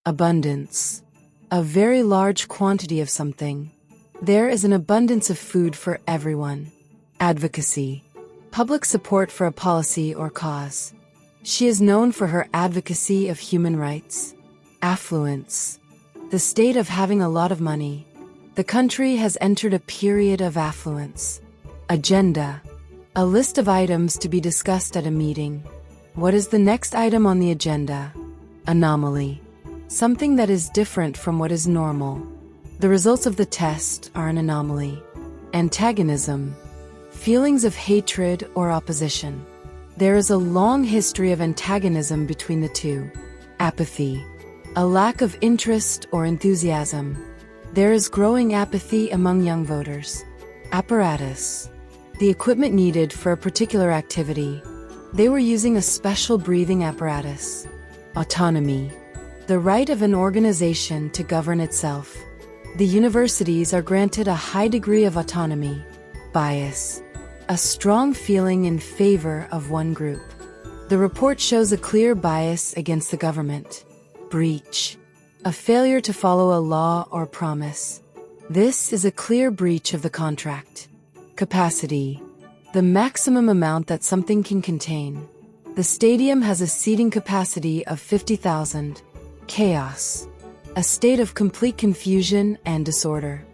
Abundance. A very large quantity of something. There is an abundance of food for everyone. Advocacy. Public support for a policy or cause. She is known for her advocacy of human rights. Affluence. The state of having a lot of money. The country has entered a period of affluence. Agenda. A list of items to be discussed at a meeting. What is the next item on the agenda? Anomaly. Something that is different from what is normal. The results of the test are an anomaly. Antagonism. Feelings of hatred or opposition. There is a long history of antagonism between the two. Apathy. A lack of interest or enthusiasm. There is growing apathy among young voters. Apparatus. The equipment needed for a particular activity. They were using a special breathing apparatus. Autonomy. The right of an organization to govern itself. The universities are granted a high degree of autonomy. Bias. A strong feeling in favor of one group. The report shows a clear bias against the government. Breach. A failure to follow a law or promise. This is a clear breach of the contract. Capacity. The maximum amount that something can contain. The stadium has a seating capacity of 50,000. Chaos. A state of complete confusion and disorder.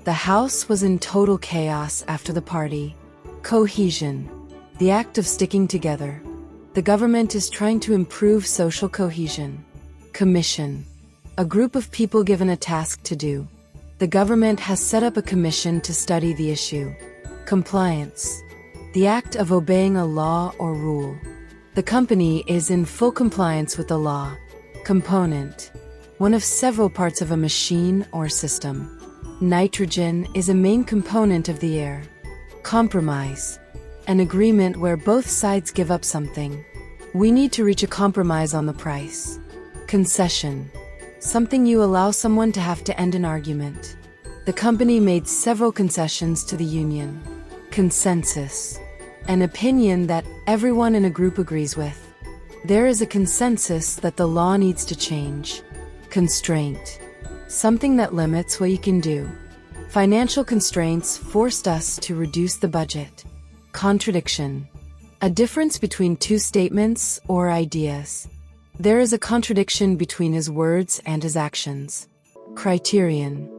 The house was in total chaos after the party. Cohesion. The act of sticking together. The government is trying to improve social cohesion. Commission. A group of people given a task to do. The government has set up a commission to study the issue. Compliance. The act of obeying a law or rule. The company is in full compliance with the law. Component. One of several parts of a machine or system. Nitrogen is a main component of the air. Compromise. An agreement where both sides give up something. We need to reach a compromise on the price. Concession. Something you allow someone to have to end an argument. The company made several concessions to the union. Consensus. An opinion that everyone in a group agrees with. There is a consensus that the law needs to change. Constraint. Something that limits what you can do. Financial constraints forced us to reduce the budget. Contradiction. A difference between two statements or ideas. There is a contradiction between his words and his actions. Criterion.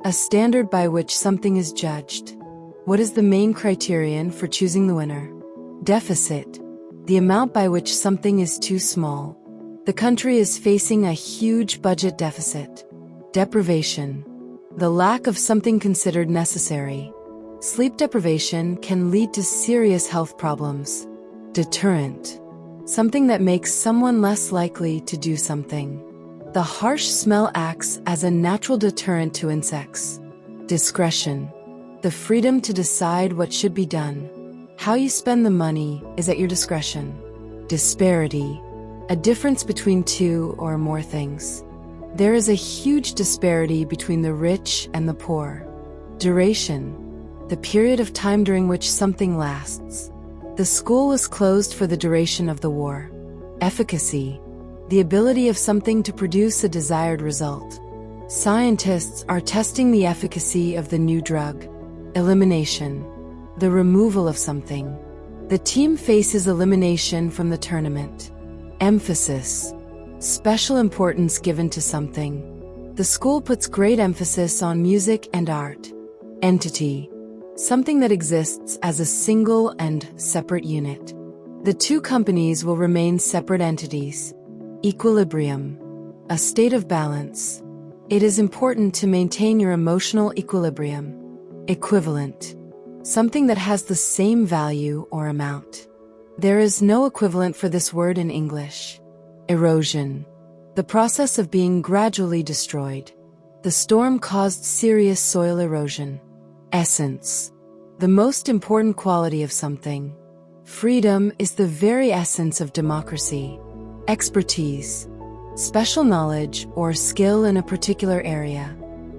A standard by which something is judged. What is the main criterion for choosing the winner? Deficit. The amount by which something is too small. The country is facing a huge budget deficit. Deprivation. The lack of something considered necessary. Sleep deprivation can lead to serious health problems. Deterrent. Something that makes someone less likely to do something. The harsh smell acts as a natural deterrent to insects. Discretion. The freedom to decide what should be done. How you spend the money is at your discretion. Disparity. A difference between two or more things. There is a huge disparity between the rich and the poor. Duration. The period of time during which something lasts. The school was closed for the duration of the war. Efficacy. The ability of something to produce a desired result. Scientists are testing the efficacy of the new drug. Elimination. The removal of something. The team faces elimination from the tournament. Emphasis. Special importance given to something. The school puts great emphasis on music and art. Entity. Something that exists as a single and separate unit. The two companies will remain separate entities. Equilibrium. A state of balance. It is important to maintain your emotional equilibrium. Equivalent. Something that has the same value or amount. There is no equivalent for this word in English. Erosion. The process of being gradually destroyed. The storm caused serious soil erosion. Essence. The most important quality of something. Freedom is the very essence of democracy. Expertise. Special knowledge or skill in a particular area.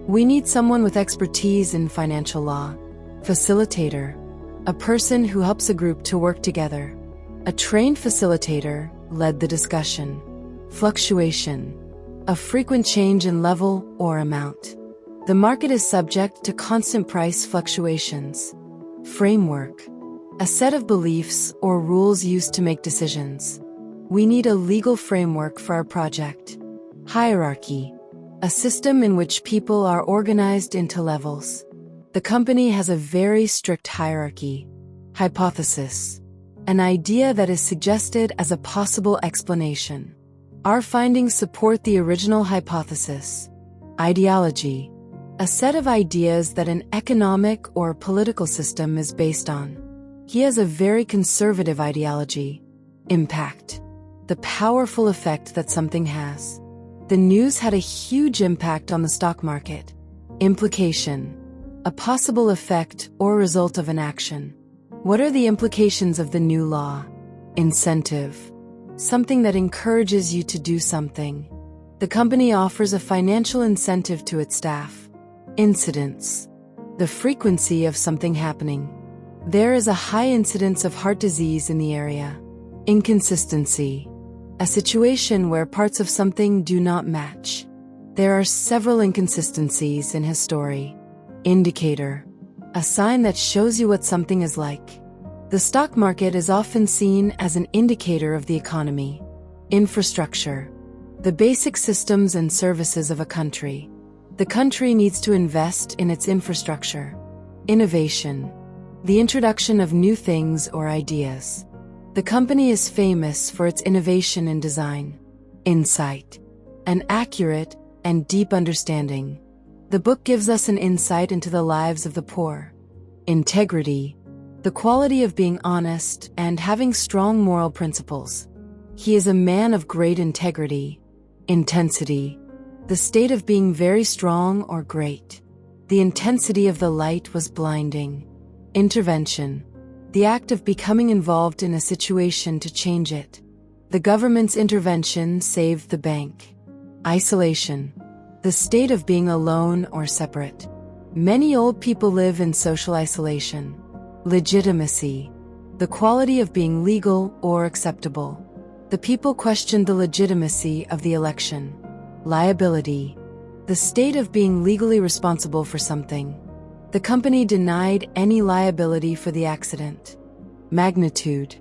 We need someone with expertise in financial law. Facilitator. A person who helps a group to work together. A trained facilitator led the discussion. Fluctuation. a frequent change in level or amount. The market is subject to constant price fluctuations. Framework, a set of beliefs or rules used to make decisions. We need a legal framework for our project. Hierarchy, a system in which people are organized into levels. The company has a very strict hierarchy. Hypothesis, an idea that is suggested as a possible explanation. Our findings support the original hypothesis. Ideology, a set of ideas that an economic or political system is based on. He has a very conservative ideology. Impact, the powerful effect that something has. The news had a huge impact on the stock market. Implication, a possible effect or result of an action. What are the implications of the new law? Incentive, something that encourages you to do something. The company offers a financial incentive to its staff. Incidence, the frequency of something happening. There is a high incidence of heart disease in the area. Inconsistency, a situation where parts of something do not match. There are several inconsistencies in his story. Indicator, a sign that shows you what something is like. The stock market is often seen as an indicator of the economy. Infrastructure, the basic systems and services of a country. The country needs to invest in its infrastructure. Innovation, the introduction of new things or ideas. The company is famous for its innovation in design. Insight, an accurate and deep understanding. The book gives us an insight into the lives of the poor. Integrity, the quality of being honest and having strong moral principles. He is a man of great integrity. Intensity, the state of being very strong or great. The intensity of the light was blinding. Intervention, the act of becoming involved in a situation to change it. The government's intervention saved the bank. Isolation, the state of being alone or separate. Many old people live in social isolation. Legitimacy, the quality of being legal or acceptable. The people questioned the legitimacy of the election. Liability, the state of being legally responsible for something. The company denied any liability for the accident. Magnitude,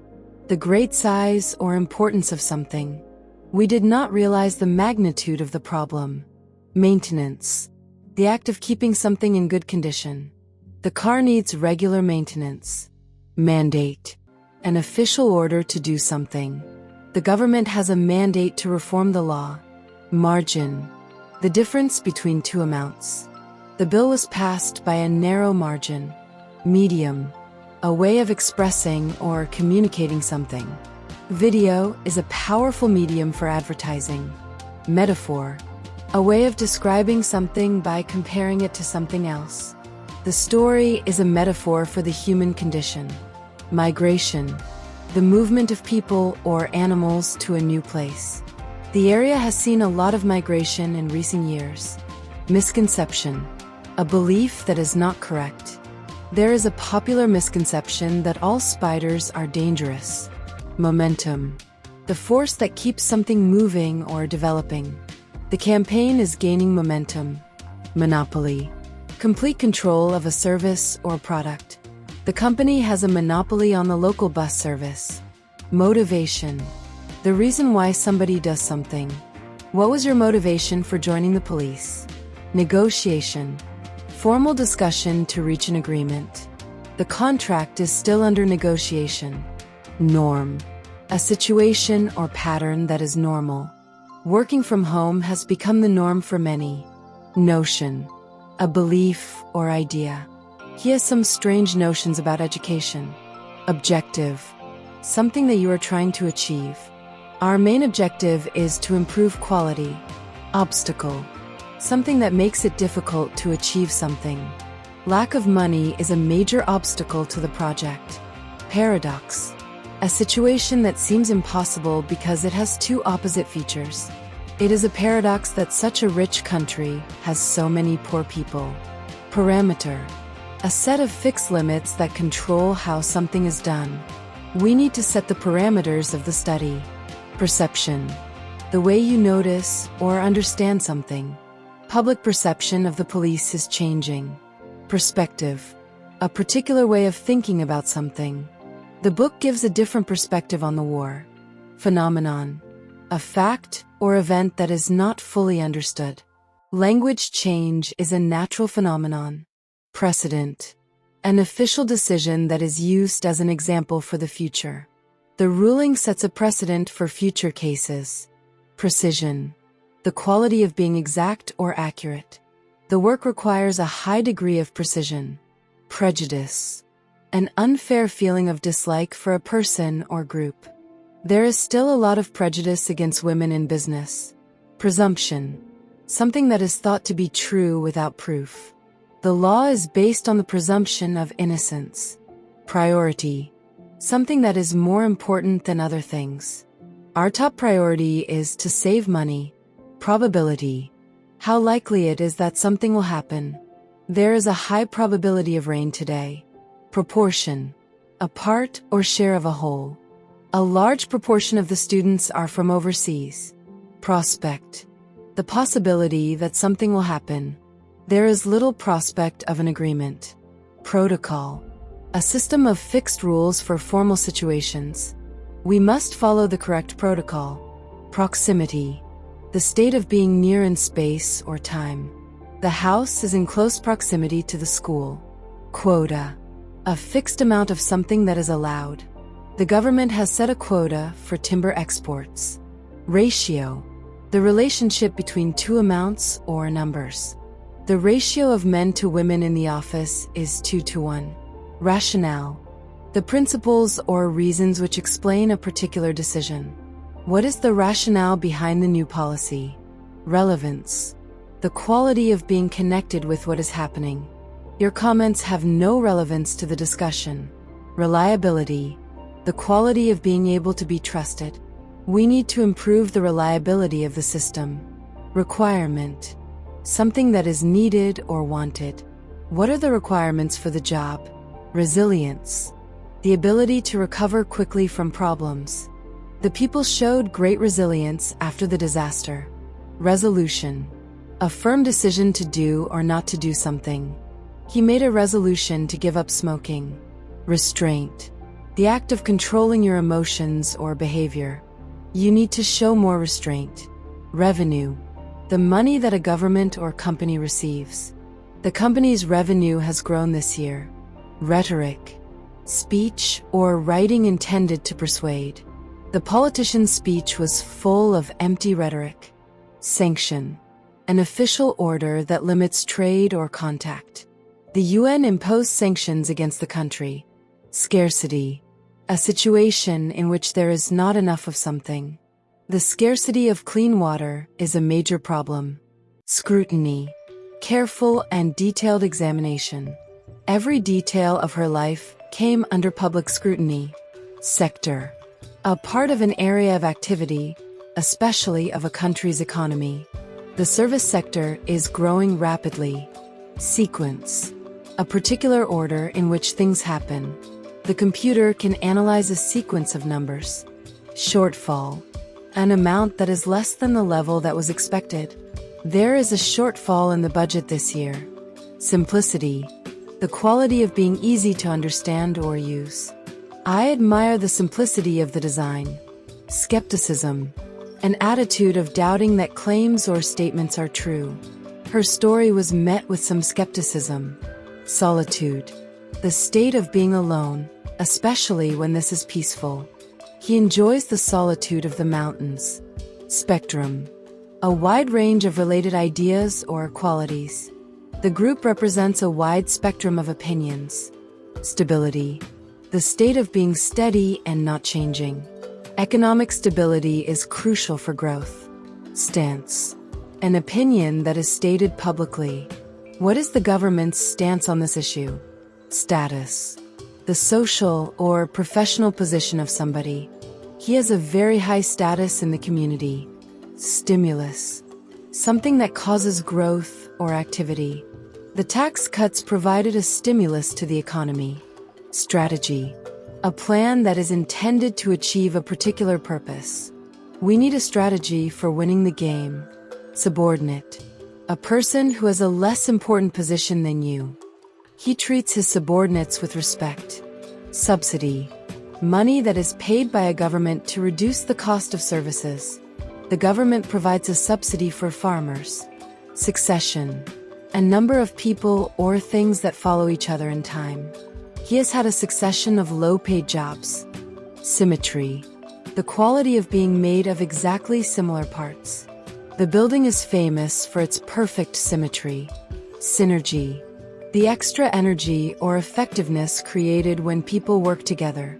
the great size or importance of something. We did not realize the magnitude of the problem. Maintenance, the act of keeping something in good condition. The car needs regular maintenance. Mandate, an official order to do something. The government has a mandate to reform the law. Margin, the difference between two amounts. The bill was passed by a narrow margin. Medium, a way of expressing or communicating something. Video is a powerful medium for advertising. Metaphor, a way of describing something by comparing it to something else. The story is a metaphor for the human condition. Migration, the movement of people or animals to a new place. The area has seen a lot of migration in recent years. Misconception, a belief that is not correct. There is a popular misconception that all spiders are dangerous. Momentum, the force that keeps something moving or developing. The campaign is gaining momentum. Monopoly, complete control of a service or product. The company has a monopoly on the local bus service. Motivation, the reason why somebody does something. What was your motivation for joining the police? Negotiation, formal discussion to reach an agreement. The contract is still under negotiation. Norm, a situation or pattern that is normal. Working from home has become the norm for many. Notion, a belief or idea. He has some strange notions about education. Objective, something that you are trying to achieve. Our main objective is to improve quality. Obstacle, something that makes it difficult to achieve something. Lack of money is a major obstacle to the project. Paradox, a situation that seems impossible because it has two opposite features. It is a paradox that such a rich country has so many poor people. Parameter, a set of fixed limits that control how something is done. We need to set the parameters of the study. Perception, the way you notice or understand something. Public perception of the police is changing. Perspective, a particular way of thinking about something. The book gives a different perspective on the war. Phenomenon, a fact or event that is not fully understood. Language change is a natural phenomenon. Precedent, an official decision that is used as an example for the future. The ruling sets a precedent for future cases. Precision, the quality of being exact or accurate. The work requires a high degree of precision. Prejudice, an unfair feeling of dislike for a person or group. There is still a lot of prejudice against women in business. Presumption, something that is thought to be true without proof. The law is based on the presumption of innocence. Priority, something that is more important than other things. Our top priority is to save money. Probability, how likely it is that something will happen. There is a high probability of rain today. Proportion, a part or share of a whole. A large proportion of the students are from overseas. Prospect, the possibility that something will happen. There is little prospect of an agreement. Protocol, a system of fixed rules for formal situations. We must follow the correct protocol. Proximity, the state of being near in space or time. The house is in close proximity to the school. Quota, a fixed amount of something that is allowed. The government has set a quota for timber exports. Ratio, the relationship between two amounts or numbers. The ratio of men to women in the office is 2:1. Rationale, the principles or reasons which explain a particular decision. What is the rationale behind the new policy? Relevance, the quality of being connected with what is happening. Your comments have no relevance to the discussion. Reliability, the quality of being able to be trusted. We need to improve the reliability of the system. Requirement, something that is needed or wanted. What are the requirements for the job? Resilience, the ability to recover quickly from problems. The people showed great resilience after the disaster. Resolution, a firm decision to do or not to do something. He made a resolution to give up smoking. Restraint, the act of controlling your emotions or behavior. You need to show more restraint. Revenue, the money that a government or company receives. The company's revenue has grown this year. Rhetoric, speech or writing intended to persuade. The politician's speech was full of empty rhetoric. Sanction, an official order that limits trade or contact. The UN imposed sanctions against the country. Scarcity, a situation in which there is not enough of something. The scarcity of clean water is a major problem. Scrutiny, careful and detailed examination. Every detail of her life came under public scrutiny. Sector, a part of an area of activity, especially of a country's economy. The service sector is growing rapidly. Sequence, a particular order in which things happen. The computer can analyze a sequence of numbers. Shortfall, an amount that is less than the level that was expected. There is a shortfall in the budget this year. Simplicity, the quality of being easy to understand or use. I admire the simplicity of the design. Skepticism, an attitude of doubting that claims or statements are true. Her story was met with some skepticism. Solitude, the state of being alone, especially when this is peaceful. He enjoys the solitude of the mountains. Spectrum, a wide range of related ideas or qualities. The group represents a wide spectrum of opinions. Stability, the state of being steady and not changing. Economic stability is crucial for growth. Stance, an opinion that is stated publicly. What is the government's stance on this issue? Status, the social or professional position of somebody. He has a very high status in the community. Stimulus, something that causes growth or activity. The tax cuts provided a stimulus to the economy. Strategy, a plan that is intended to achieve a particular purpose. We need a strategy for winning the game. Subordinate. A person who has a less important position than you. He treats his subordinates with respect. Subsidy. Money that is paid by a government to reduce the cost of services. The government provides a subsidy for farmers. Succession. A number of people or things that follow each other in time. He has had a succession of low-paid jobs. Symmetry. The quality of being made of exactly similar parts. The building is famous for its perfect symmetry. Synergy. The extra energy or effectiveness created when people work together.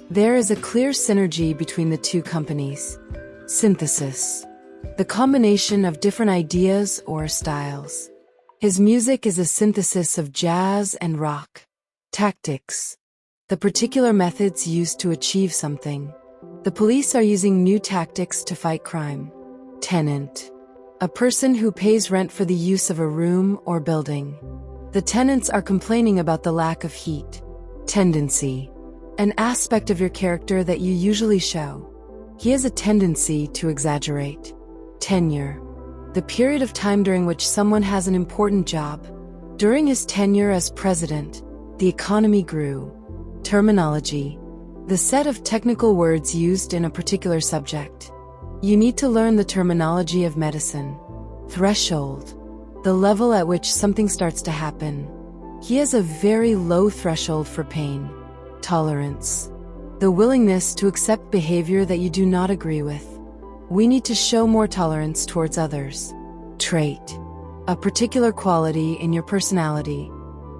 There is a clear synergy between the two companies. Synthesis. The combination of different ideas or styles. His music is a synthesis of jazz and rock. Tactics. The particular methods used to achieve something. The police are using new tactics to fight crime. Tenant. A person who pays rent for the use of a room or building. The tenants are complaining about the lack of heat. Tendency. An aspect of your character that you usually show. He has a tendency to exaggerate. Tenure. The period of time during which someone has an important job. During his tenure as president, the economy grew. Terminology. The set of technical words used in a particular subject. You need to learn the terminology of medicine. Threshold. The level at which something starts to happen. He has a very low threshold for pain. Tolerance. The willingness to accept behavior that you do not agree with. We need to show more tolerance towards others. Trait. A particular quality in your personality.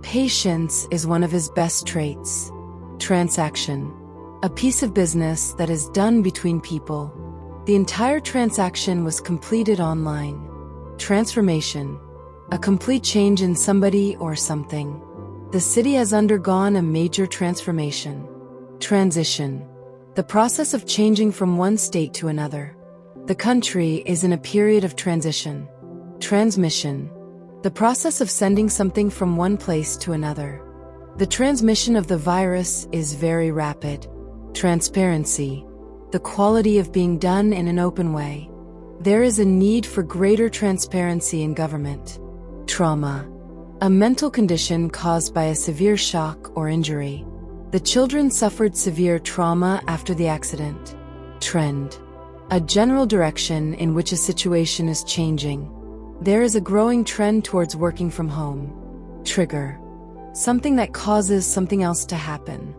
Patience is one of his best traits. Transaction. A piece of business that is done between people. The entire transaction was completed online. Transformation. A complete change in somebody or something. The city has undergone a major transformation. Transition. The process of changing from one state to another. The country is in a period of transition. Transmission. The process of sending something from one place to another. The transmission of the virus is very rapid. Transparency. The quality of being done in an open way. There is a need for greater transparency in government. Trauma. A mental condition caused by a severe shock or injury. The children suffered severe trauma after the accident. Trend. A general direction in which a situation is changing. There is a growing trend towards working from home. Trigger. Something that causes something else to happen.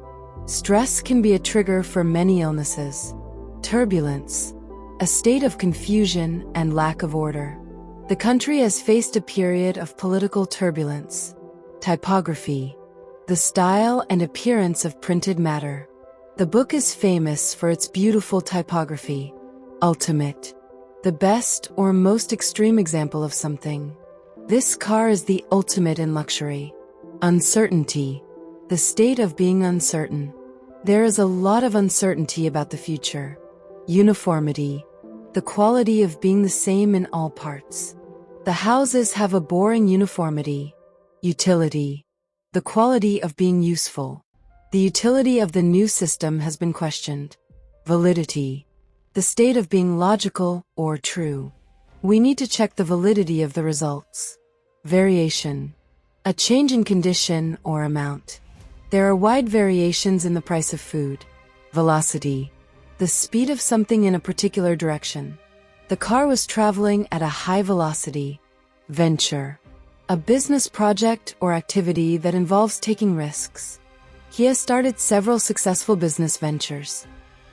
Stress can be a trigger for many illnesses. Turbulence. A state of confusion and lack of order. The country has faced a period of political turbulence. Typography. The style and appearance of printed matter. The book is famous for its beautiful typography. Ultimate. The best or most extreme example of something. This car is the ultimate in luxury. Uncertainty. The state of being uncertain. There is a lot of uncertainty about the future. Uniformity. The quality of being the same in all parts. The houses have a boring uniformity. Utility. The quality of being useful. The utility of the new system has been questioned. Validity. The state of being logical or true. We need to check the validity of the results. Variation. A change in condition or amount. There are wide variations in the price of food. Velocity. The speed of something in a particular direction. The car was traveling at a high velocity. Venture. A business project or activity that involves taking risks. He has started several successful business ventures.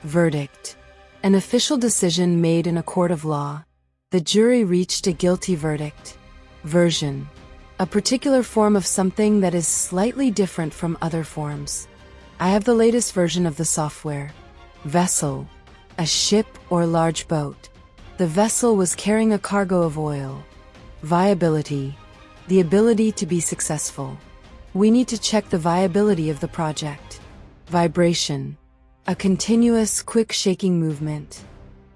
Verdict. An official decision made in a court of law. The jury reached a guilty verdict. Version. A particular form of something that is slightly different from other forms. I have the latest version of the software. Vessel. A ship or large boat. The vessel was carrying a cargo of oil. Viability. The ability to be successful. We need to check the viability of the project. Vibration. A continuous, quick shaking movement.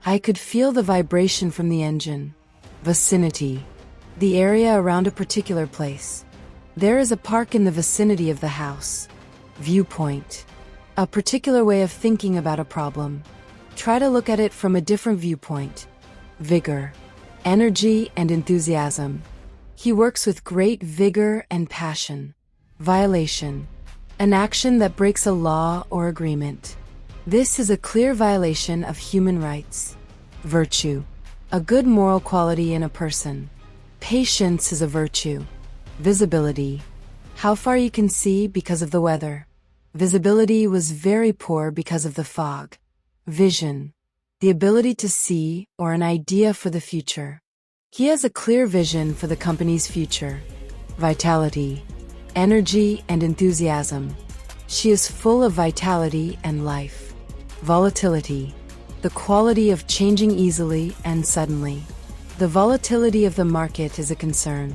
I could feel the vibration from the engine. Vicinity. The area around a particular place. There is a park in the vicinity of the house. Viewpoint. A particular way of thinking about a problem. Try to look at it from a different viewpoint. Vigor, energy, and enthusiasm. He works with great vigor and passion. Violation, an action that breaks a law or agreement. This is a clear violation of human rights. Virtue, a good moral quality in a person. Patience is a virtue. Visibility, how far you can see because of the weather. Visibility was very poor because of the fog. Vision, the ability to see or an idea for the future. He has a clear vision for the company's future. Vitality, energy, and enthusiasm. She is full of vitality and life. Volatility, the quality of changing easily and suddenly. The volatility of the market is a concern.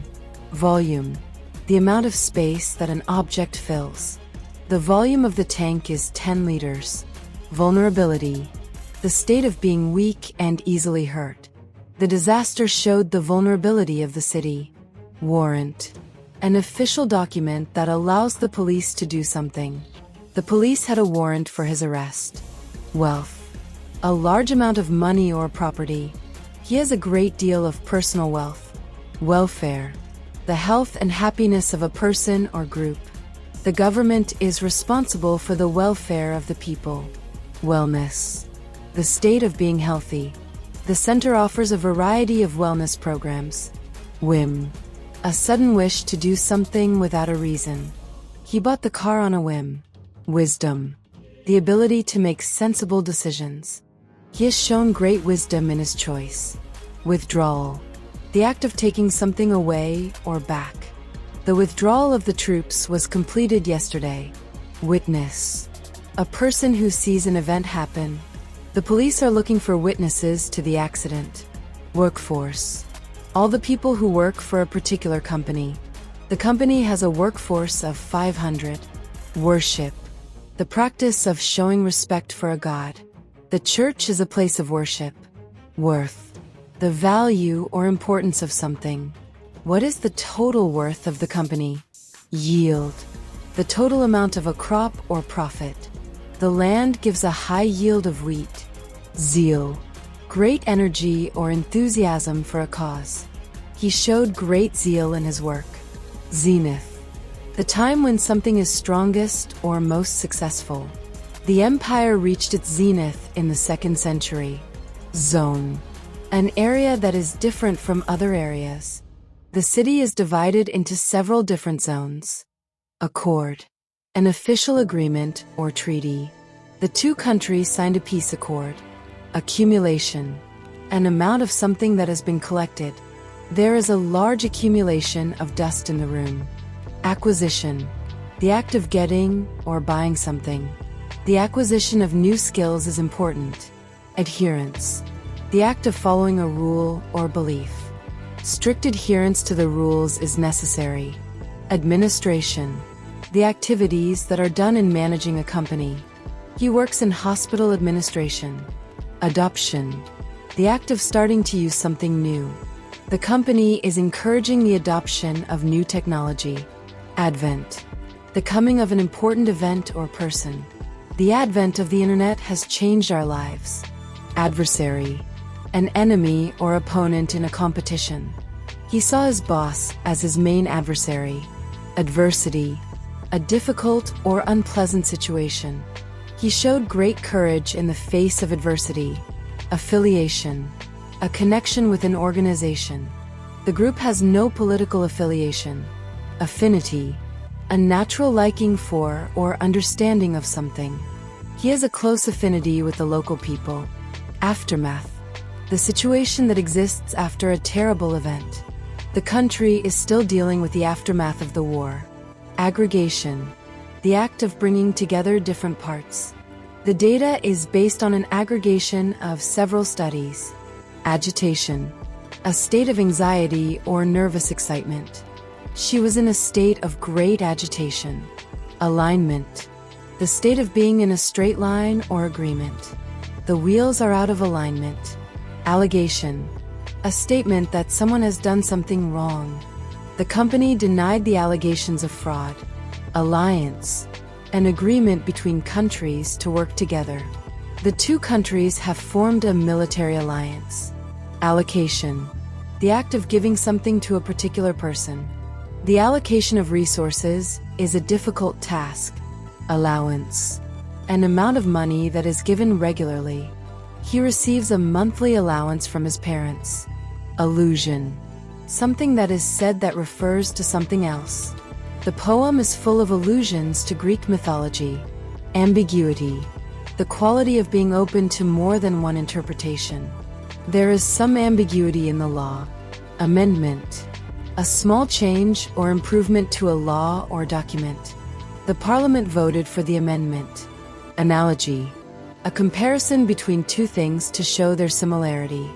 Volume, the amount of space that an object fills. The volume of the tank is 10 liters. Vulnerability, the state of being weak and easily hurt. The disaster showed the vulnerability of the city. Warrant, an official document that allows the police to do something. The police had a warrant for his arrest. Wealth, a large amount of money or property. He has a great deal of personal wealth. Welfare, the health and happiness of a person or group. The government is responsible for the welfare of the people. Wellness, the state of being healthy. The center offers a variety of wellness programs. Whim, a sudden wish to do something without a reason. He bought the car on a whim. Wisdom, the ability to make sensible decisions. He has shown great wisdom in his choice. Withdrawal, the act of taking something away or back. The withdrawal of the troops was completed yesterday. Witness, a person who sees an event happen. The police are looking for witnesses to the accident. Workforce, all the people who work for a particular company. The company has a workforce of 500. Worship, the practice of showing respect for a god. The church is a place of worship. Worth, the value or importance of something. What is the total worth of the company? Yield, the total amount of a crop or profit. The land gives a high yield of wheat. Zeal, great energy or enthusiasm for a cause. He showed great zeal in his work. Zenith, the time when something is strongest or most successful. The empire reached its zenith in the 2nd century. Zone, an area that is different from other areas. The city is divided into several different zones. Accord, an official agreement or treaty. The two countries signed a peace accord. Accumulation, an amount of something that has been collected. There is a large accumulation of dust in the room. Acquisition, the act of getting or buying something. The acquisition of new skills is important. Adherence, the act of following a rule or belief. Strict adherence to the rules is necessary. Administration, the activities that are done in managing a company. He works in hospital administration. Adoption, the act of starting to use something new. The company is encouraging the adoption of new technology. Advent, the coming of an important event or person. The advent of the internet has changed our lives. Adversary, an enemy or opponent in a competition. He saw his boss as his main adversary. Adversity, a difficult or unpleasant situation. He showed great courage in the face of adversity. Affiliation, a connection with an organization. The group has no political affiliation. Affinity, a natural liking for or understanding of something. He has a close affinity with the local people. Aftermath, the situation that exists after a terrible event. The country is still dealing with the aftermath of the war. Aggregation, the act of bringing together different parts. The data is based on an aggregation of several studies. Agitation, a state of anxiety or nervous excitement. She was in a state of great agitation. Alignment, the state of being in a straight line or agreement. The wheels are out of alignment. Allegation, a statement that someone has done something wrong. The company denied the allegations of fraud. Alliance, an agreement between countries to work together. The two countries have formed a military alliance. Allocation. The act of giving something to a particular person. The allocation of resources is a difficult task. Allowance. An amount of money that is given regularly. He receives a monthly allowance from his parents. Allusion. Something that is said that refers to something else. The poem is full of allusions to Greek mythology. Ambiguity. The quality of being open to more than one interpretation. There is some ambiguity in the law. Amendment. A small change or improvement to a law or document. The Parliament voted for the amendment. Analogy. A comparison between two things to show their similarity.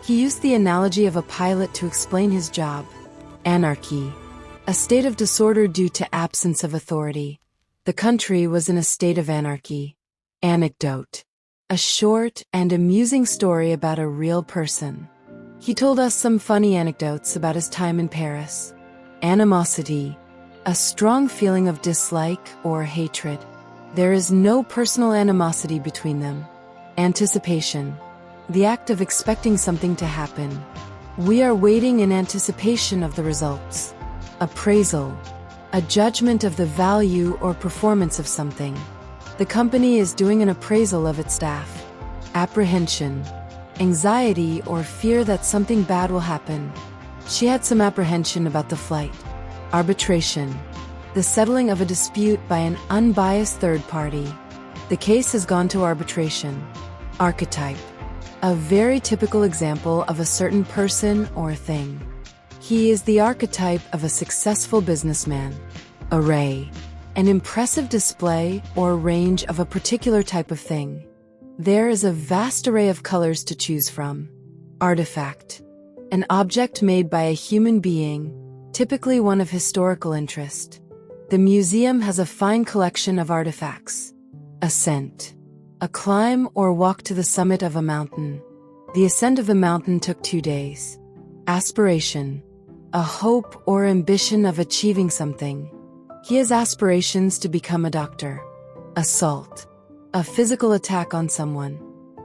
He used the analogy of a pilot to explain his job. Anarchy. A state of disorder due to absence of authority. The country was in a state of anarchy. Anecdote. A short and amusing story about a real person. He told us some funny anecdotes about his time in Paris. Animosity. A strong feeling of dislike or hatred. There is no personal animosity between them. Anticipation. The act of expecting something to happen. We are waiting in anticipation of the results. Appraisal. A judgment of the value or performance of something. The company is doing an appraisal of its staff. Apprehension. Anxiety or fear that something bad will happen. She had some apprehension about the flight. Arbitration. The settling of a dispute by an unbiased third party. The case has gone to arbitration. Archetype. A very typical example of a certain person or thing. He is the archetype of a successful businessman. Array. An impressive display or range of a particular type of thing. There is a vast array of colors to choose from. Artifact. An object made by a human being, typically one of historical interest. The museum has a fine collection of artifacts. Ascent. A climb or walk to the summit of a mountain. The ascent of the mountain took 2 days. Aspiration. A hope or ambition of achieving something. He has aspirations to become a doctor. Assault. A physical attack on someone.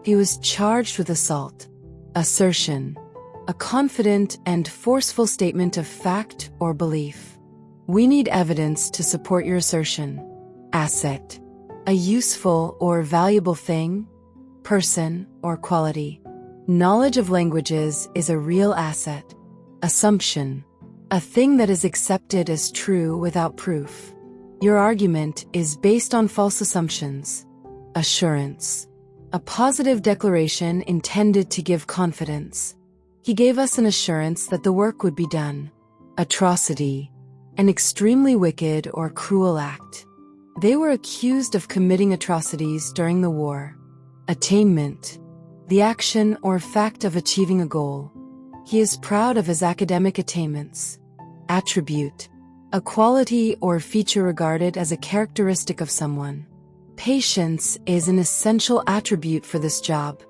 He was charged with assault. Assertion. A confident and forceful statement of fact or belief. We need evidence to support your assertion. Asset. A useful or valuable thing, person, or quality. Knowledge of languages is a real asset. Assumption. A thing that is accepted as true without proof. Your argument is based on false assumptions. Assurance. A positive declaration intended to give confidence. He gave us an assurance that the work would be done. Atrocity. An extremely wicked or cruel act. They were accused of committing atrocities during the war. Attainment. The action or fact of achieving a goal. He is proud of his academic attainments. Attribute. A quality or feature regarded as a characteristic of someone. Patience is an essential attribute for this job.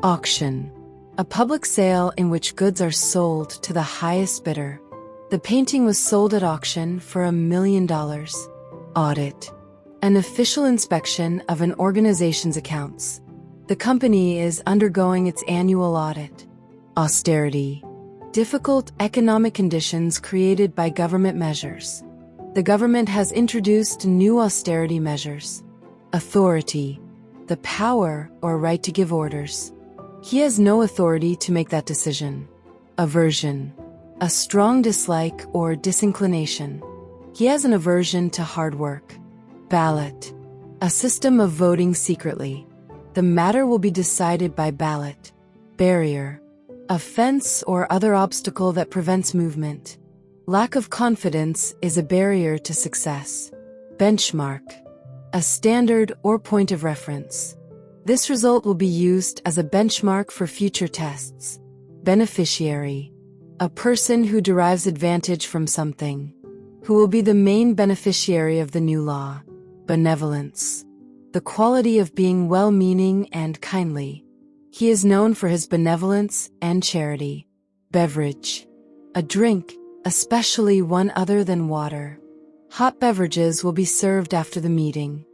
Auction. A public sale in which goods are sold to the highest bidder. The painting was sold at auction for $1 million. Audit. An official inspection of an organization's accounts. The company is undergoing its annual audit. Austerity. Difficult economic conditions created by government measures. The government has introduced new austerity measures. Authority. The power or right to give orders. He has no authority to make that decision. Aversion. A strong dislike or disinclination. He has an aversion to hard work. Ballot. A system of voting secretly. The matter will be decided by ballot. Barrier. A fence or other obstacle that prevents movement. Lack of confidence is a barrier to success. Benchmark. A standard or point of reference. This result will be used as a benchmark for future tests. Beneficiary. A person who derives advantage from something. Who will be the main beneficiary of the new law. Benevolence. The quality of being well-meaning and kindly. He is known for his benevolence and charity. Beverage. A drink, especially one other than water. Hot beverages will be served after the meeting.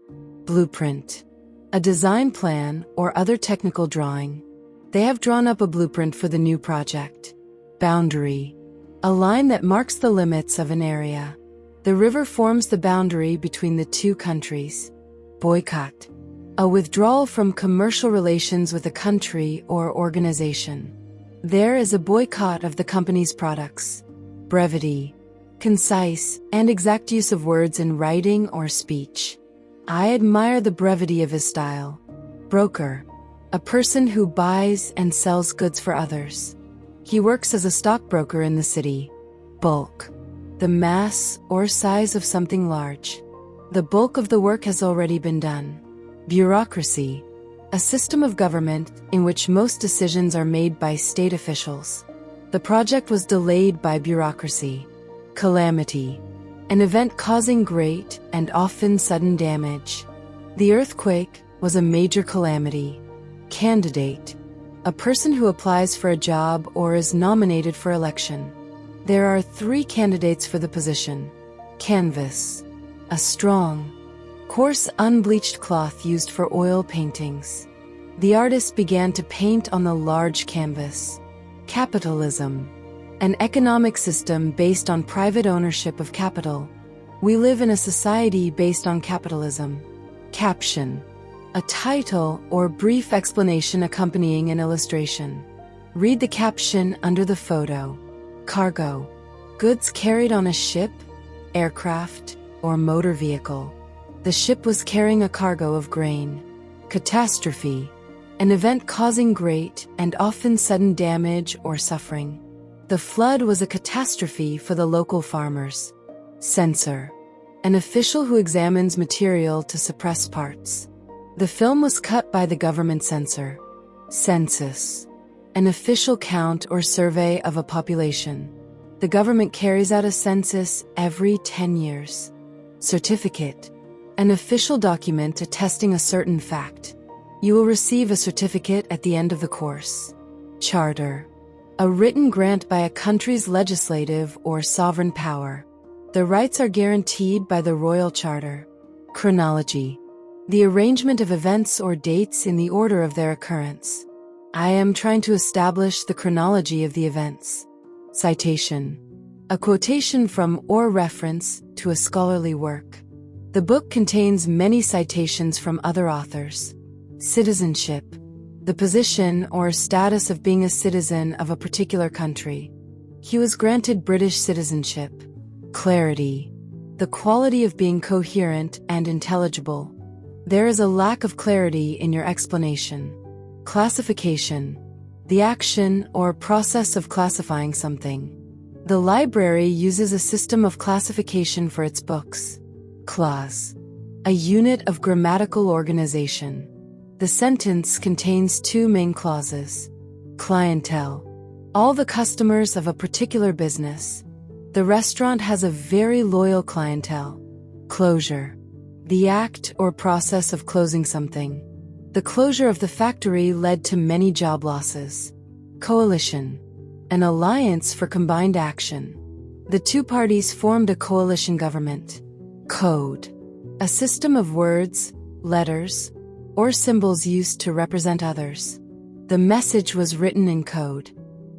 Blueprint. a design plan, or other technical drawing. They have drawn up a blueprint for the new project. Boundary. A line that marks the limits of an area. The river forms the boundary between the two countries. Boycott. A withdrawal from commercial relations with a country or organization. There is a boycott of the company's products. Brevity. Concise and exact use of words in writing or speech. I admire the brevity of his style. Broker. A person who buys and sells goods for others. He works as a stockbroker in the city. Bulk. The mass or size of something large. The bulk of the work has already been done. Bureaucracy. A system of government in which most decisions are made by state officials. The project was delayed by bureaucracy. Calamity. An event causing great and often sudden damage. The earthquake was a major calamity. Candidate. A person who applies for a job or is nominated for election. There are 3 candidates for the position. Canvas. A strong, coarse unbleached cloth used for oil paintings. The artist began to paint on the large canvas. Capitalism. An economic system based on private ownership of capital. We live in a society based on capitalism. Caption. A title or brief explanation accompanying an illustration. Read the caption under the photo. Cargo. Goods carried on a ship, aircraft, or motor vehicle. The ship was carrying a cargo of grain. Catastrophe. An event causing great and often sudden damage or suffering. The flood was a catastrophe for the local farmers. Censor. An official who examines material to suppress parts. The film was cut by the government censor. Census. An official count or survey of a population. The government carries out a census every 10 years. Certificate. An official document attesting a certain fact. You will receive a certificate at the end of the course. Charter. A written grant by a country's legislative or sovereign power. The rights are guaranteed by the Royal Charter. Chronology. The arrangement of events or dates in the order of their occurrence. I am trying to establish the chronology of the events. Citation. A quotation from or reference to a scholarly work. The book contains many citations from other authors. Citizenship. The position or status of being a citizen of a particular country. He was granted British citizenship. Clarity. The quality of being coherent and intelligible. There is a lack of clarity in your explanation. Classification. The action or process of classifying something. The library uses a system of classification for its books. Clause. A unit of grammatical organization. The sentence contains 2 main clauses. Clientele. All the customers of a particular business. The restaurant has a very loyal clientele. Closure. The act or process of closing something. The closure of the factory led to many job losses. Coalition. An alliance for combined action. The 2 parties formed a coalition government. Code. A system of words, letters, or symbols used to represent others. The message was written in code.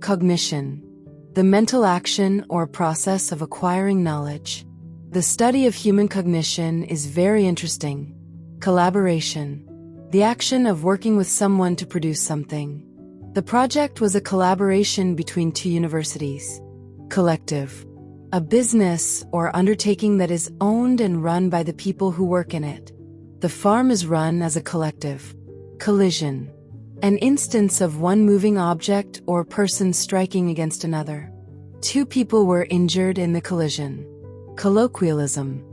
Cognition. The mental action or process of acquiring knowledge. The study of human cognition is very interesting. Collaboration. The action of working with someone to produce something. The project was a collaboration between 2 universities. Collective. A business or undertaking that is owned and run by the people who work in it. The farm is run as a collective. Collision. An instance of one moving object or person striking against another. 2 people were injured in the collision. Colloquialism.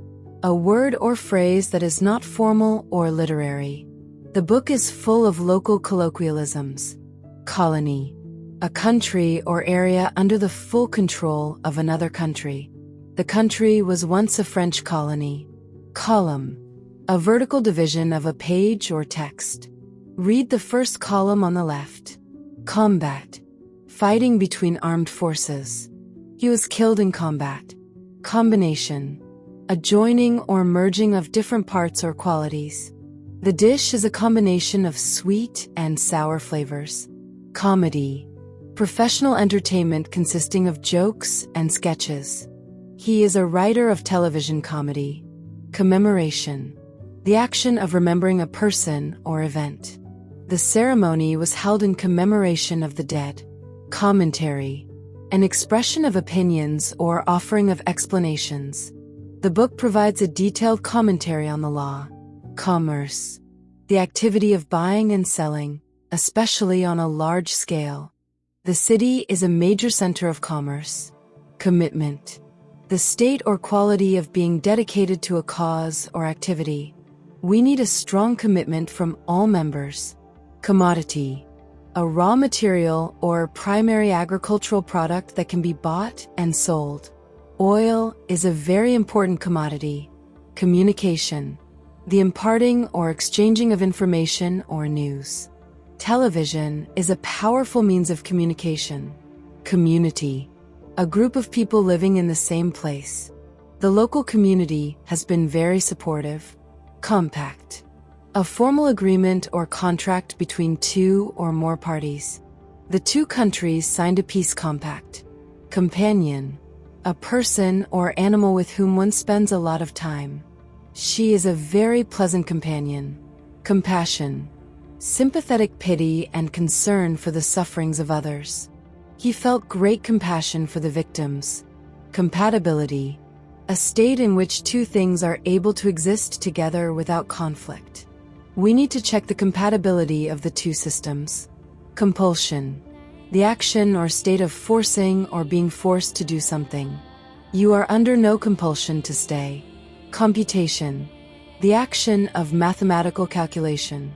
A word or phrase that is not formal or literary. The book is full of local colloquialisms. Colony. A country or area under the full control of another country. The country was once a French colony. Column. A vertical division of a page or text. Read the first column on the left. Combat. Fighting between armed forces. He was killed in combat. Combination. A joining or merging of different parts or qualities. The dish is a combination of sweet and sour flavors. Comedy. Professional entertainment consisting of jokes and sketches. He is a writer of television comedy. Commemoration. The action of remembering a person or event. The ceremony was held in commemoration of the dead. Commentary. An expression of opinions or offering of explanations. The book provides a detailed commentary on the law. Commerce. The activity of buying and selling, especially on a large scale. The city is a major center of commerce. Commitment. The state or quality of being dedicated to a cause or activity. We need a strong commitment from all members. Commodity. A raw material or primary agricultural product that can be bought and sold. Oil is a very important commodity. Communication. The imparting or exchanging of information or news. Television is a powerful means of communication. Community. A group of people living in the same place. The local community has been very supportive. Compact. A formal agreement or contract between two or more parties. The two countries signed a peace compact. Companion. A person or animal with whom one spends a lot of time. She is a very pleasant companion. Compassion. Sympathetic pity and concern for the sufferings of others. He felt great compassion for the victims. Compatibility. A state in which two things are able to exist together without conflict. We need to check the compatibility of the two systems. Compulsion. The action or state of forcing or being forced to do something. You are under no compulsion to stay. Computation. The action of mathematical calculation.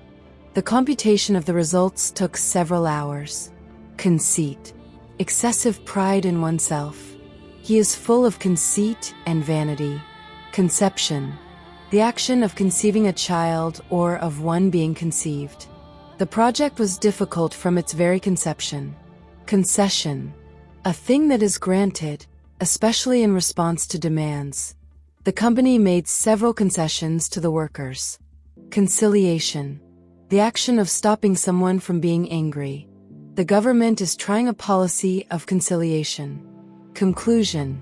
The computation of the results took several hours. Conceit. Excessive pride in oneself. He is full of conceit and vanity. Conception. The action of conceiving a child or of one being conceived. The project was difficult from its very conception. Concession. A thing that is granted, especially in response to demands. The company made several concessions to the workers. Conciliation. The action of stopping someone from being angry. The government is trying a policy of conciliation. Conclusion.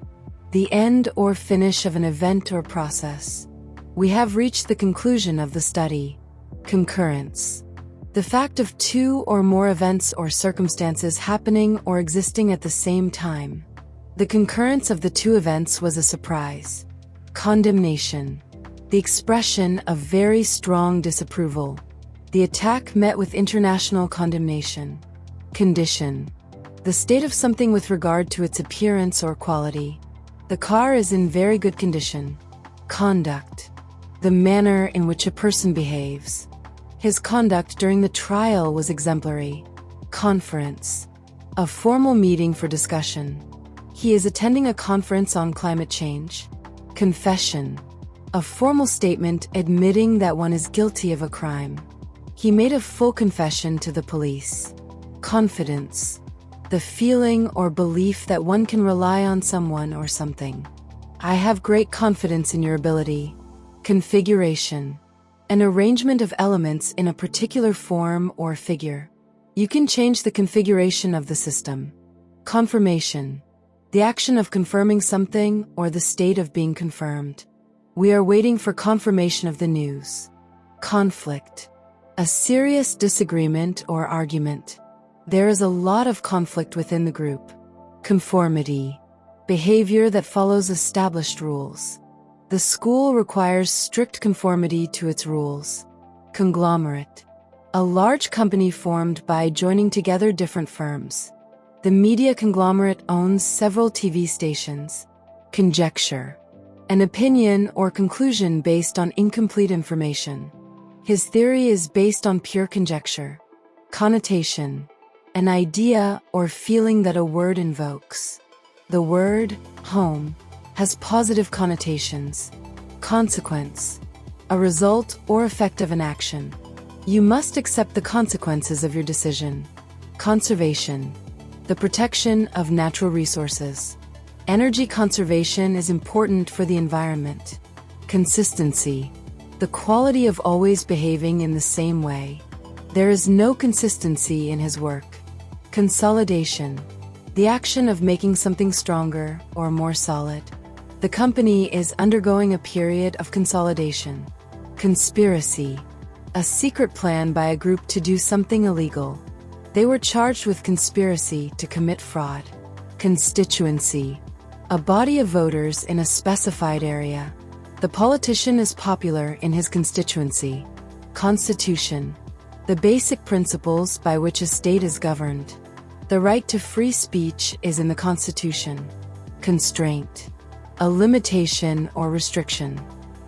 The end or finish of an event or process. We have reached the conclusion of the study. Concurrence. The fact of two or more events or circumstances happening or existing at the same time. The concurrence of the two events was a surprise. Condemnation. The expression of very strong disapproval. The attack met with international condemnation. Condition. The state of something with regard to its appearance or quality. The car is in very good condition. Conduct. The manner in which a person behaves. His conduct during the trial was exemplary. Conference. A formal meeting for discussion. He is attending a conference on climate change. Confession. A formal statement admitting that one is guilty of a crime. He made a full confession to the police. Confidence. The feeling or belief that one can rely on someone or something. I have great confidence in your ability. Configuration. An arrangement of elements in a particular form or figure. You can change the configuration of the system. Confirmation. The action of confirming something or the state of being confirmed. We are waiting for confirmation of the news. Conflict. A serious disagreement or argument. There is a lot of conflict within the group. Conformity. Behavior that follows established rules. The school requires strict conformity to its rules. Conglomerate. A large company formed by joining together different firms. The media conglomerate owns several TV stations. Conjecture. An opinion or conclusion based on incomplete information. His theory is based on pure conjecture. Connotation. An idea or feeling that a word invokes. The word, home, has positive connotations. Consequence. A result or effect of an action. You must accept the consequences of your decision. Conservation. The protection of natural resources. Energy conservation is important for the environment. Consistency. the quality of always behaving in the same way. There is no consistency in his work. Consolidation, the action of making something stronger or more solid. The company is undergoing a period of consolidation. Conspiracy, a secret plan by a group to do something illegal. They were charged with conspiracy to commit fraud. Constituency, a body of voters in a specified area. The politician is popular in his constituency. Constitution, the basic principles by which a state is governed. The right to free speech is in the Constitution. Constraint, a limitation or restriction.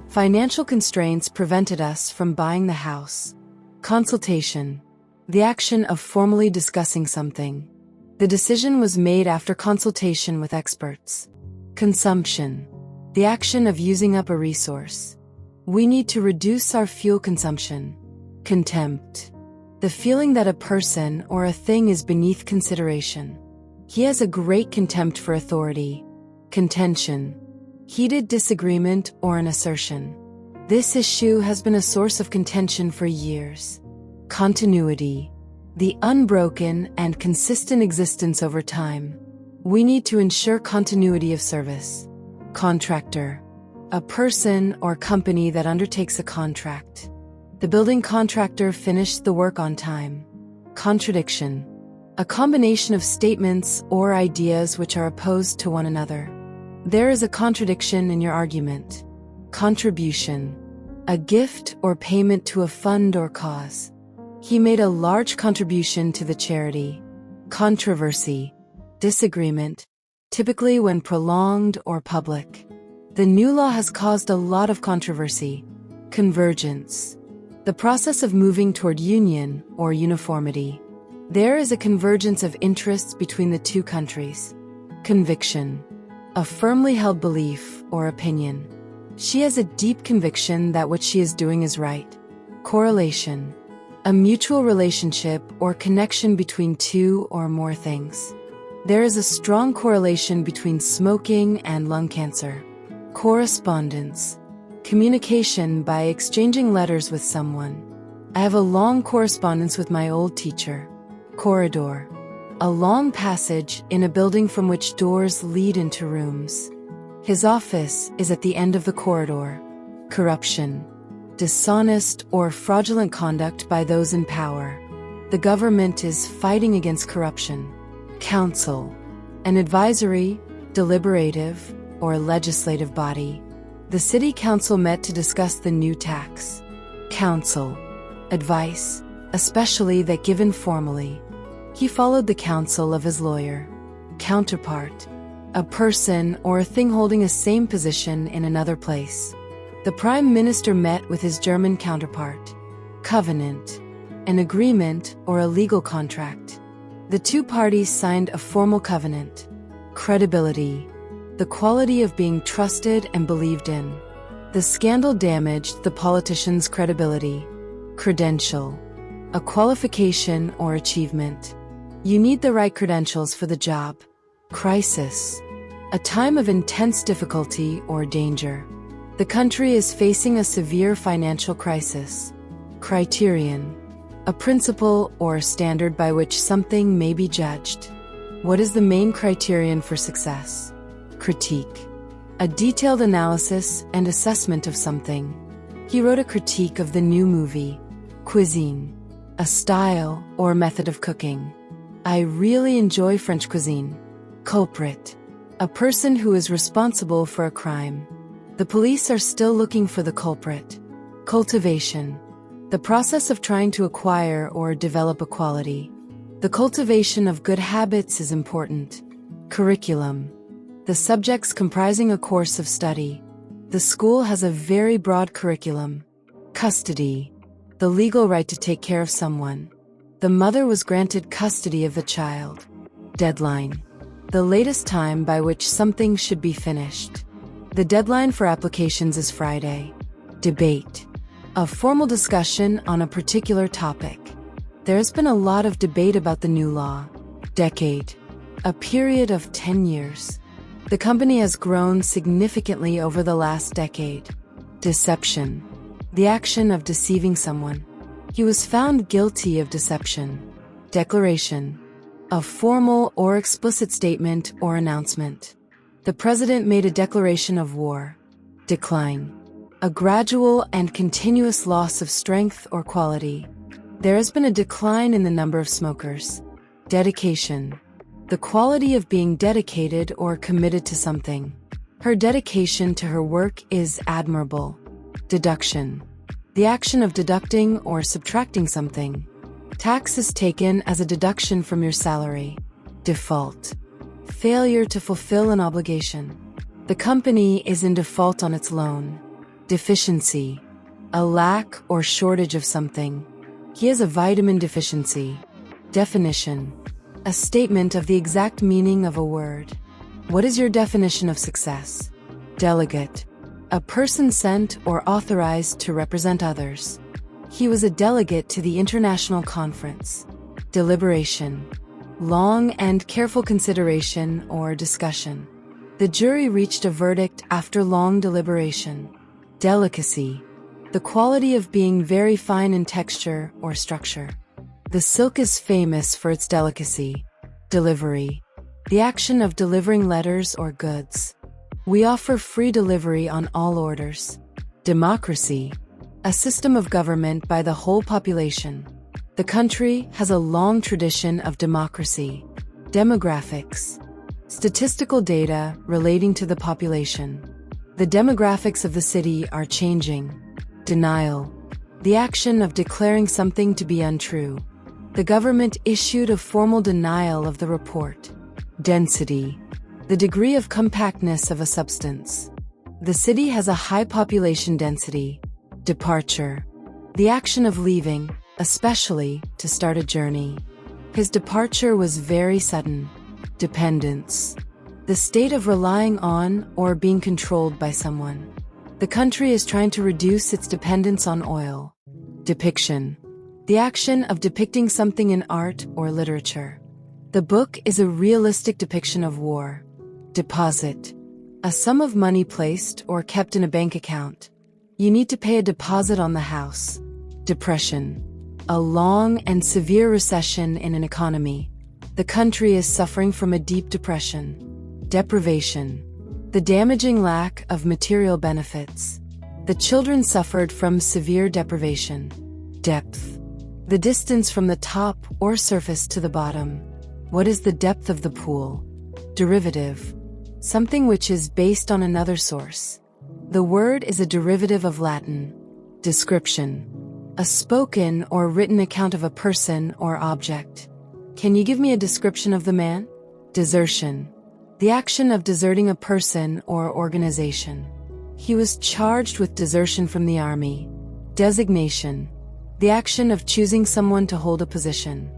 Financial constraints prevented us from buying the house. Consultation, the action of formally discussing something. The decision was made after consultation with experts. Consumption, the action of using up a resource. We need to reduce our fuel consumption. Contempt, the feeling that a person or a thing is beneath consideration. He has a great contempt for authority. Contention, heated disagreement or an assertion. This issue has been a source of contention for years. Continuity, the unbroken and consistent existence over time. We need to ensure continuity of service. Contractor, a person or company that undertakes a contract. The building contractor finished the work on time. Contradiction, a combination of statements or ideas which are opposed to one another. There is a contradiction in your argument. Contribution, a gift or payment to a fund or cause. He made a large contribution to the charity. Controversy, disagreement, typically when prolonged or public. The new law has caused a lot of controversy. Convergence, the process of moving toward union or uniformity. There is a convergence of interests between the two countries. Conviction, a firmly held belief or opinion. She has a deep conviction that what she is doing is right. Correlation, a mutual relationship or connection between two or more things. There is a strong correlation between smoking and lung cancer. Correspondence, communication by exchanging letters with someone. I have a long correspondence with my old teacher. Corridor, a long passage in a building from which doors lead into rooms. His office is at the end of the corridor. Corruption, dishonest or fraudulent conduct by those in power. The government is fighting against corruption. Council, an advisory, deliberative, or legislative body. The city council met to discuss the new tax. Counsel, advice, especially that given formally. He followed the counsel of his lawyer. Counterpart, a person or a thing holding a same position in another place. The Prime Minister met with his German counterpart. Covenant, an agreement or a legal contract. The two parties signed a formal covenant. Credibility, the quality of being trusted and believed in. The scandal damaged the politician's credibility. Credential, a qualification or achievement. You need the right credentials for the job. Crisis, a time of intense difficulty or danger. The country is facing a severe financial crisis. Criterion, a principle or standard by which something may be judged. What is the main criterion for success? Critique, a detailed analysis and assessment of something. He wrote a critique of the new movie. Cuisine, a style or method of cooking. I really enjoy French cuisine. Culprit, a person who is responsible for a crime. The police are still looking for the culprit. Cultivation, the process of trying to acquire or develop a quality. The cultivation of good habits is important. Curriculum, the subjects comprising a course of study. The school has a very broad curriculum. Custody, the legal right to take care of someone. The mother was granted custody of the child. Deadline, the latest time by which something should be finished. The deadline for applications is Friday. Debate, a formal discussion on a particular topic. There has been a lot of debate about the new law. Decade, a period of 10 years. The company has grown significantly over the last decade. Deception, the action of deceiving someone. He was found guilty of deception. Declaration, a formal or explicit statement or announcement. The president made a declaration of war. Decline, a gradual and continuous loss of strength or quality. There has been a decline in the number of smokers. Dedication, the quality of being dedicated or committed to something. Her dedication to her work is admirable. Deduction, the action of deducting or subtracting something. Tax is taken as a deduction from your salary. Default, failure to fulfill an obligation. The company is in default on its loan. Deficiency, a lack or shortage of something. He has a vitamin deficiency. Definition, a statement of the exact meaning of a word. What is your definition of success? Delegate, a person sent or authorized to represent others. He was a delegate to the international conference. Deliberation, long and careful consideration or discussion. The jury reached a verdict after long deliberation. Delicacy, the quality of being very fine in texture or structure. The silk is famous for its delicacy. Delivery, the action of delivering letters or goods. We offer free delivery on all orders. Democracy, a system of government by the whole population. The country has a long tradition of democracy. Demographics, statistical data relating to the population. The demographics of the city are changing. Denial, the action of declaring something to be untrue. The government issued a formal denial of the report. Density, the degree of compactness of a substance. The city has a high population density. Departure, the action of leaving, especially to start a journey. His departure was very sudden. Dependence, the state of relying on or being controlled by someone. The country is trying to reduce its dependence on oil. Depiction, the action of depicting something in art or literature. The book is a realistic depiction of war. Deposit, a sum of money placed or kept in a bank account. You need to pay a deposit on the house. Depression, a long and severe recession in an economy. The country is suffering from a deep depression. Deprivation, the damaging lack of material benefits. The children suffered from severe deprivation. Depth, the distance from the top or surface to the bottom. What is the depth of the pool? Derivative, something which is based on another source. The word is a derivative of Latin. Description, a spoken or written account of a person or object. Can you give me a description of the man? Desertion, the action of deserting a person or organization. He was charged with desertion from the army. Designation, the action of choosing someone to hold a position.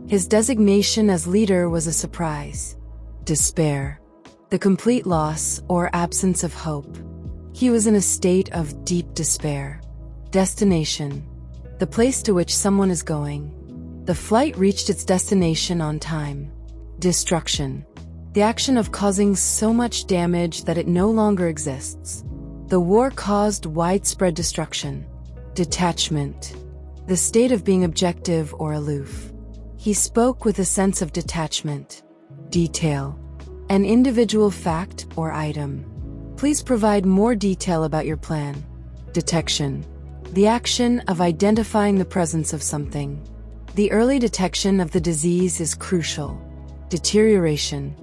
His designation as leader was a surprise. Despair, the complete loss or absence of hope. He was in a state of deep despair. Destination, the place to which someone is going. The flight reached its destination on time. Destruction, the action of causing so much damage that it no longer exists. The war caused widespread destruction. Detachment, the state of being objective or aloof. He spoke with a sense of detachment. Detail, an individual fact or item. Please provide more detail about your plan. Detection, the action of identifying the presence of something. The early detection of the disease is crucial. Deterioration,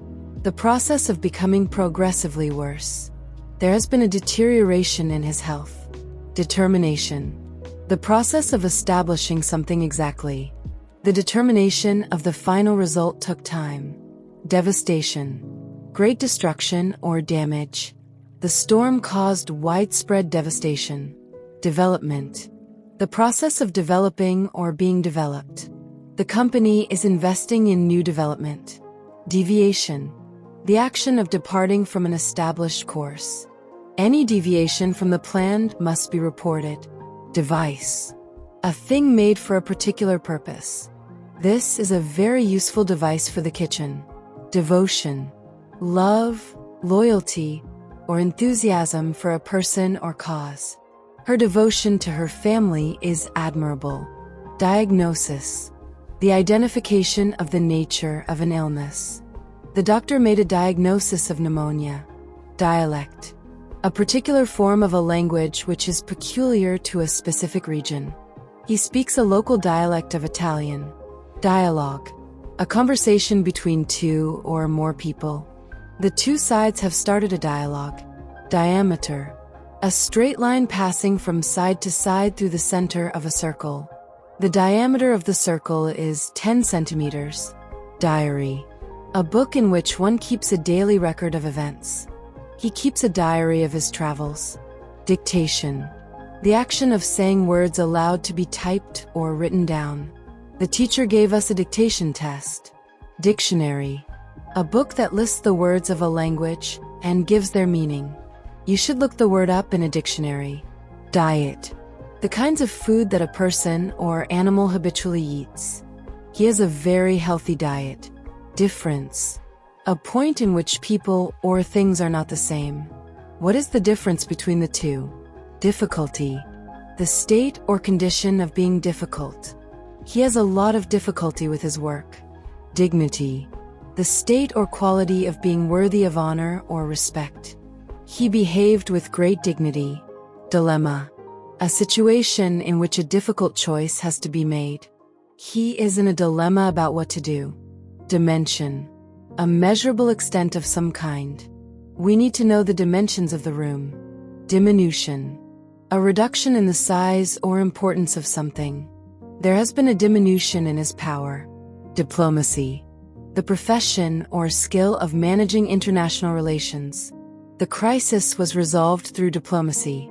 the process of becoming progressively worse. There has been a deterioration in his health. Determination, the process of establishing something exactly. The determination of the final result took time. Devastation, great destruction or damage. The storm caused widespread devastation. Development, the process of developing or being developed. The company is investing in new development. Deviation, the action of departing from an established course. Any deviation from the plan must be reported. Device, a thing made for a particular purpose. This is a very useful device for the kitchen. Devotion, love, loyalty, or enthusiasm for a person or cause. Her devotion to her family is admirable. Diagnosis: the identification of the nature of an illness. The doctor made a diagnosis of pneumonia. Dialect: a particular form of a language which is peculiar to a specific region. He speaks a local dialect of Italian. Dialogue: a conversation between two or more people. The two sides have started a dialogue. Diameter: a straight line passing from side to side through the center of a circle. The diameter of the circle is 10 centimeters. Diary: a book in which one keeps a daily record of events. He keeps a diary of his travels. Dictation: the action of saying words aloud to be typed or written down. The teacher gave us a dictation test. Dictionary: a book that lists the words of a language and gives their meaning. You should look the word up in a dictionary. Diet: the kinds of food that a person or animal habitually eats. He has a very healthy diet. Difference: a point in which people or things are not the same. What is the difference between the two? Difficulty: the state or condition of being difficult. He has a lot of difficulty with his work. Dignity: the state or quality of being worthy of honor or respect. He behaved with great dignity. Dilemma: a situation in which a difficult choice has to be made. He is in a dilemma about what to do. Dimension: a measurable extent of some kind. We need to know the dimensions of the room. Diminution: a reduction in the size or importance of something. There has been a diminution in his power. Diplomacy: the profession or skill of managing international relations. The crisis was resolved through diplomacy.